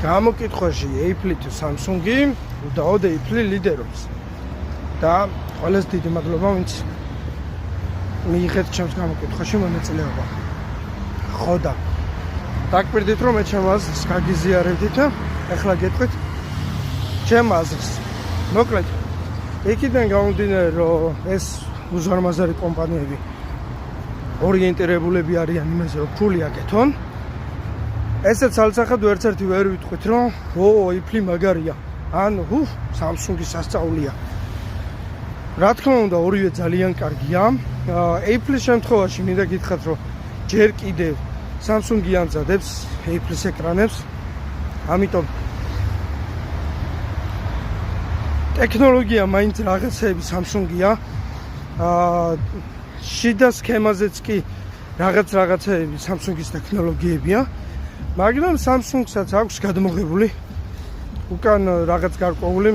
გამოკითხვაში Apple თუ Samsung-ი, უდაოდ Apple ლიდერობს. და ყველას დიდი მადლობა, ვინც მიიღეთ ჩემს გამოკითხვაში მონაწილეობა. ხო და დაგკვირდით, რომ მე ჩემ აზრს გაგიზიარებდით და ეხლა გეტყვით ჩემ აზრს. მოკლედ, იქიდან გამომდინარე, რომ ეს უზარმაზარი კომპანიები ორიენტირებულები არიან იმაზე, რომ ფული აკეთონ. ესეც ალცახად ვერცერთი ვერ ვიტყვით, რომ Apple მაგარია. ან Samsung-ის სასწაულია. რა თქმა უნდა, ორივე ძალიან კარგია. Apple-ის შემთხვევაში მინდა გითხრათ, რომ ჯერ კიდევ Samsung-ი ამზადებს Apple-ის ეკრანებს. ამიტომ ტექნოლოგია მაინც რაღაცები Samsung-ია. შიდა სქემაზეც კი რაღაცეები Samsung-ის ტექნოლოგიებია. მაგრამ Samsung-საც აქვს გადმოღებული უკან რაღაც გარკვეული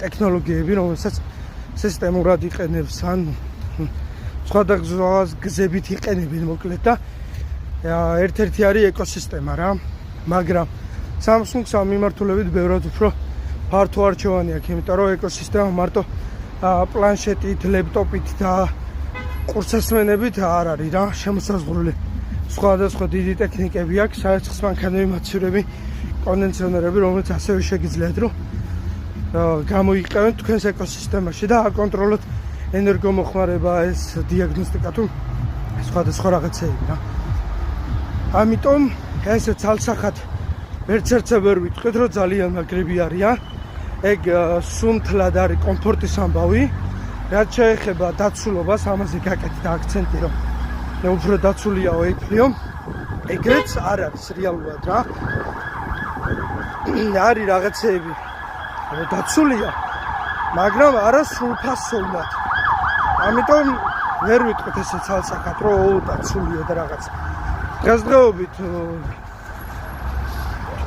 ტექნოლოგიები, რომელსაც სისტემურად იყენებს, ან სხვადასხვა გზებით იყენებენ მოკლედ და ერთ-ერთი არის ეკოსისტემა რა. მაგრამ Samsung-ს ამ მიმართულებით ბევრად უფრო ფართო არჩევანი აქვს, იმიტომ რომ ეკოსისტემა მარტო პლანშეტით, ლეპტოპით და ყურსასმენებით არ არის რა, შემოსაზღვრული. სხვადასხვა დიდი ტექნიკები აქვს, საერთოდ მანქანები, მაცურები, კონდენსიონერები, რომელიც ასევე შეგიძლიათ რომ გამოიყენოთ თქვენს ეკოსისტემაში და აკონტროლოთ ენერგომოხმარება, ეს დიაგნოსტიკა თუ სხვადასხვა რაღაცეები რა. ამიტომ ესეც ალცახად ვერცერთზე ვერ ვიტყვით, რომ ძალიან მაგრები არიან. ეგ სუნთლად არის კომფორტის ამბავი. რაც შეეხება დაცულობას, ამაზე გაკეთდა აქცენტი, რომ უფრო დაცულიაო Apple-ო. ეგრეც არ არის რეალურად რა. არის რაღაცეები დაცულია, მაგრამ არა სრულფასოვნად. ამიტომ ვერ ვიტყვით ესეც ალცახად, რომ დაცულია და რაღაც. დღესდღეობით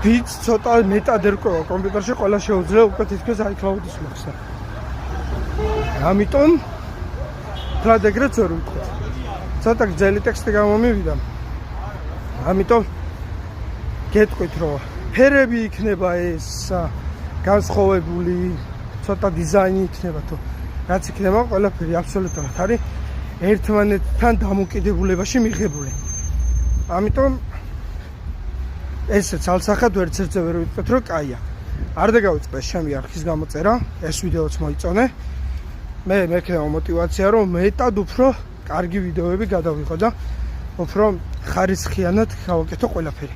ბიც ცოტა მეტად ერკვევა კომპიუტერში, ყველა შეუძლია უკვე თითქოს iCloud-ის მოხსნა. ამიტომ თლად ეგრეც ვერ ვიტყვით. ცოტა გრძელი ტექსტი გამომივიდა. ამიტომ გეტყვით, რომ ფერები იქნება ეს განსხვავებული, ცოტა დიზაინი იქნება თუ რაც იქნება, ყველაფერი აბსოლუტურად არის ერთმანეთთან დამოკიდებულებაში მიღებული. ამიტომ ესეც ალცახად ვერცერთზე ვერ ვიტყვით, რომ კაია. არ დაგავიწყდეს ჩემი არქის გამოწერა, ეს ვიდეოც მოიწონე. მე მექნება мотивация, რომ მეტად უფრო კარგი ვიდეოები გადავიღო და უფრო ხარისხიანად გავაკეთო ყველაფერი.